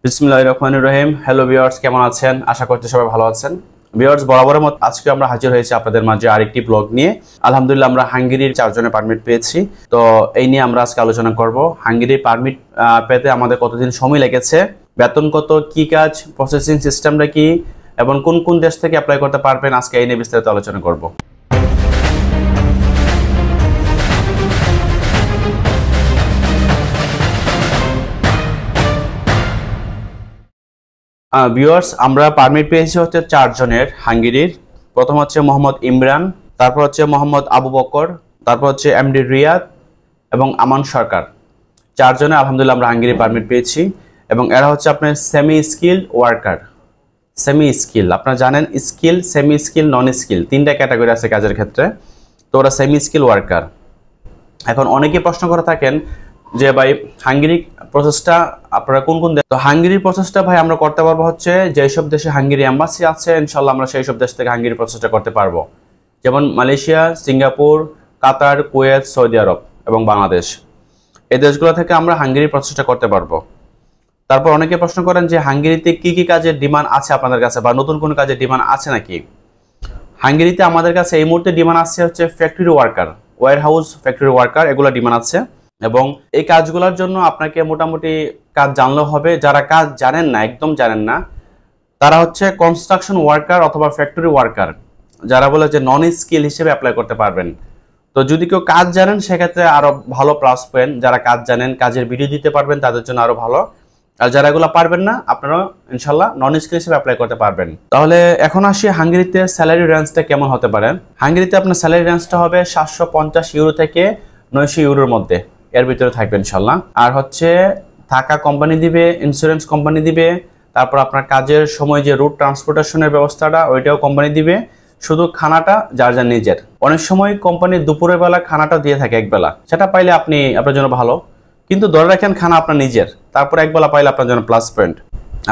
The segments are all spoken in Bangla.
বিসমিল্লাহির রহমানির রহিম। হ্যালো ভিউয়ার্স, কেমন আছেন? আশা করছি সবাই ভালো আছেন। ভিউয়ার্স, বরাবরের মতো আজকে আমরা হাজির হয়েছি আপনাদের মাঝে আরেকটি ব্লগ নিয়ে। আলহামদুলিল্লাহ, আমরা হাঙ্গেরির 4 জনের পারমিট পেয়েছি। তো এই নিয়ে আমরা আজকে আলোচনা করব। হাঙ্গেরির পারমিট পেতে আমাদের কতদিন সময় লেগেছে, বেতন কত, কি কাজ, প্রসেসিং সিস্টেমটা কি, এবং কোন কোন দেশ থেকে অ্যাপ্লাই করতে পারবেন, আজকে এই নিয়ে বিস্তারিত আলোচনা করব। ভিউয়ার্স, আমরা পারমিট পেয়েছি হচ্ছে 4 জনের হাঙ্গেরির। প্রথম হচ্ছে মোহাম্মদ ইমরান, তারপর হচ্ছে মোহাম্মদ আবু বকর, তারপর হচ্ছে এমডি রিয়াদ এবং আমান সরকার। 4 জনে আলহামদুলিল্লাহ আমরা হাঙ্গেরি পারমিট পেয়েছি। এবং এরা হচ্ছে আপনার semi skill worker. Semi skill, আপনারা জানেন স্কিল, সেমি স্কিল, নন স্কিল, 3টা ক্যাটাগরি আছে কাজের ক্ষেত্রে। তো ওরা সেমি স্কিল ওয়ার্কার। এখন অনেকে প্রশ্ন করে থাকেন যে ভাই, হাঙ্গেরি প্রসেসটা আপনারা কোন কোন দেশ? তো হাঙ্গেরির প্রসেসটা ভাই আমরা করতে পারবো হচ্ছে যেসব দেশে হাঙ্গেরি এম্বাসি আছে, ইনশাল্লাহ আমরা সেই সব দেশ থেকে হাঙ্গেরি প্রসেসটা করতে পারবো। যেমন মালয়েশিয়া, সিঙ্গাপুর, কাতার, কুয়েত, সৌদি আরব এবং বাংলাদেশ। এই দেশগুলো থেকে আমরা হাঙ্গেরি প্রসেসটা করতে পারবো। তারপর অনেকে প্রশ্ন করেন যে হাঙ্গেরিতে কি কি কাজের ডিমান্ড আছে আপনাদের কাছে, বা নতুন কোনো কাজের ডিমান্ড আছে নাকি? হাঙ্গেরিতে আমাদের কাছে এই মুহূর্তে ডিমান্ড আছে হচ্ছে factory worker, warehouse factory worker, এগুলো ডিমান্ড আছে। এবং এই কাজগুলোর জন্য আপনাকে মোটামুটি কাজ জানলেও হবে। যারা কাজ জানেন না, একদম জানেন না, তারা হচ্ছে কনস্ট্রাকশন ওয়ার্কার অথবা ফ্যাক্টরি ওয়ার্কার, যারা বলে যে নন স্কিল হিসেবে অ্যাপ্লাই করতে পারবেন। তো যদি কেউ কাজ জানেন সেক্ষেত্রে আরো ভালো প্লাস পয়েন্ট। যারা কাজ জানেন, কাজের ভিডিও দিতে পারবেন, তাদের জন্য আরো ভালো। আর যারা এগুলো পারবেন না, আপনারা ইনশাল্লাহ নন স্কিল হিসেবে অ্যাপ্লাই করতে পারবেন। তাহলে এখন আসি হাঙ্গেরিতে স্যালারি রেঞ্জটা কেমন হতে পারে। হাঙ্গেরিতে আপনার স্যালারি রেঞ্জটা হবে 750 ইউরো থেকে 900 ইউরোর মধ্যে, এর ভিতরে থাকবে ইনশাল্লাহ। আর হচ্ছে থাকা কোম্পানি দিবে, ইন্স্যুরেন্স কোম্পানি দিবে, তারপর আপনার কাজের সময় যে রুট ট্রান্সপোর্টেশনের ব্যবস্থাটা ওইটাও কোম্পানি দিবে। শুধু খানাটা যার যার নিজের। অনেক সময় কোম্পানি দুপুরের বেলা খানাটা দিয়ে থাকে একবেলা, সেটা পাইলে আপনি আপনার জন্য ভালো, কিন্তু ধরে রাখেন খানা আপনার নিজের, তারপর একবেলা পাইলে আপনার জন্য প্লাস পয়েন্ট।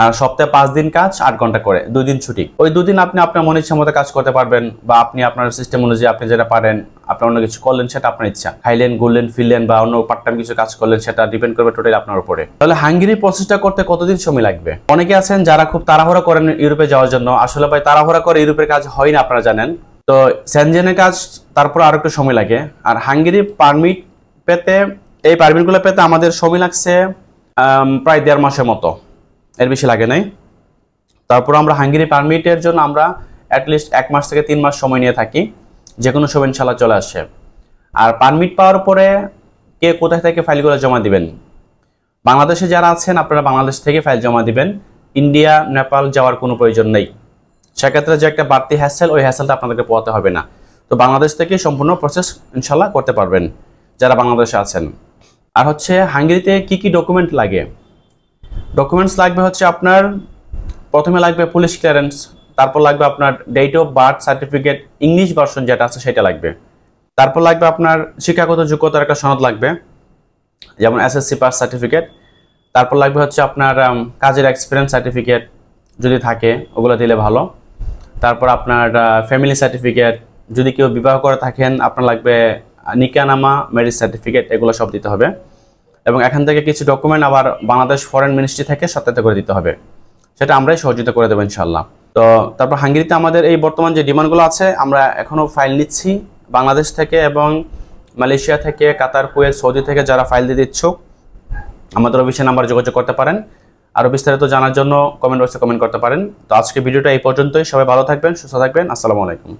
আর সপ্তাহে 5 দিন কাজ, 8 ঘন্টা করে, 2 দিন ছুটি। ওই 2 দিন আপনি আপনার মনের ইচ্ছা মতো কাজ করতে পারবেন, বা আপনি আপনার সিস্টেম অনুযায়ী আপনি যেটা পারেন আপনি অন্য কিছু করলেন, সেটা আপনার ইচ্ছা। খাইলেন, ঘুরলেন, ফিরলেন, বা অন্য পার্ট টাইম কিছু কাজ করলেন, সেটা ডিপেন্ড করবে টোটালি আপনার উপরে। তাহলে হাঙ্গেরি প্রসেসটা করতে কতদিন সময় লাগবে? অনেকে আছেন যারা খুব তাড়াহুড়া করেন ইউরোপে যাওয়ার জন্য। আসলে ভাই, তাড়াহুড়া করে ইউরোপের কাজ হয় না, আপনারা জানেন। তো সেনজেনের কাজ তারপর আরো একটু সময় লাগে। আর হাঙ্গেরি পারমিট পেতে, এই পারমিটগুলো পেতে আমাদের সময় লাগছে প্রায় 1.5 মাসের মতো, এর বেশি লাগে নাই। তারপর আমরা হাঙ্গেরি পারমিটের জন্য আমরা অ্যাটলিস্ট 1 মাস থেকে 3 মাস সময় নিয়ে থাকি, যে কোনো সময় ইনশাল্লাহ চলে আসে। আর পারমিট পাওয়ার পরে কে কোথায় থেকে ফাইলগুলো জমা দিবেন? বাংলাদেশে যারা আছেন আপনারা বাংলাদেশ থেকে ফাইল জমা দিবেন। ইন্ডিয়া, নেপাল যাওয়ার কোনো প্রয়োজন নেই। সেক্ষেত্রে যে একটা বাড়তি হ্যাসেল, ওই হ্যাসেলটা আপনাদেরকে পোহাতে হবে না। তো বাংলাদেশ থেকে সম্পূর্ণ প্রসেস ইনশাল্লাহ করতে পারবেন যারা বাংলাদেশে আছেন। আর হচ্ছে হাঙ্গেরিতে কি কি ডকুমেন্ট লাগে? ডকুমেন্টস লাগবে হচ্ছে আপনার, প্রথমে লাগবে পুলিশ ক্লিয়ারেন্স, তারপর লাগবে আপনার date of birth certificate, English version যেটা আছে সেটা লাগবে। তারপর লাগবে আপনার শিক্ষাগত যোগ্যতার একটা সনদ লাগবে, যেমন এসএসসি পাস সার্টিফিকেট। তারপর লাগবে হচ্ছে আপনার কাজের এক্সপিরিয়েন্স সার্টিফিকেট, যদি থাকে ওগুলো দিলে ভালো। তারপর আপনার ফ্যামিলি সার্টিফিকেট, যদি কেউ বিবাহ করে থাকেন আপনার লাগবে নিকানামা, ম্যারেজ সার্টিফিকেট, এগুলো সব দিতে হবে। এবং এখান থেকে কিছু ডকুমেন্ট আবার বাংলাদেশ ফরেন মিনিস্ট্রি থেকে সত্যায়িত করে দিতে হবে, সেটা আমরাই সহযোগিতা করে দেবো ইনশাল্লাহ। তো তারপর হাঙ্গেরিতে আমাদের এই বর্তমান যে ডিমান্ডগুলো আছে, আমরা এখনও ফাইল নিচ্ছি বাংলাদেশ থেকে এবং মালয়েশিয়া থেকে, কাতার, কুয়েত, সৌদি থেকে যারা ফাইল দিতে ইচ্ছুক আমাদের অফিসে নাম্বার যোগাযোগ করতে পারেন। আরও বিস্তারিত জানার জন্য কমেন্ট বক্সে কমেন্ট করতে পারেন। তো আজকে ভিডিওটা এই পর্যন্তই। সবাই ভালো থাকবেন, সুস্থ থাকবেন। আসসালামু আলাইকুম।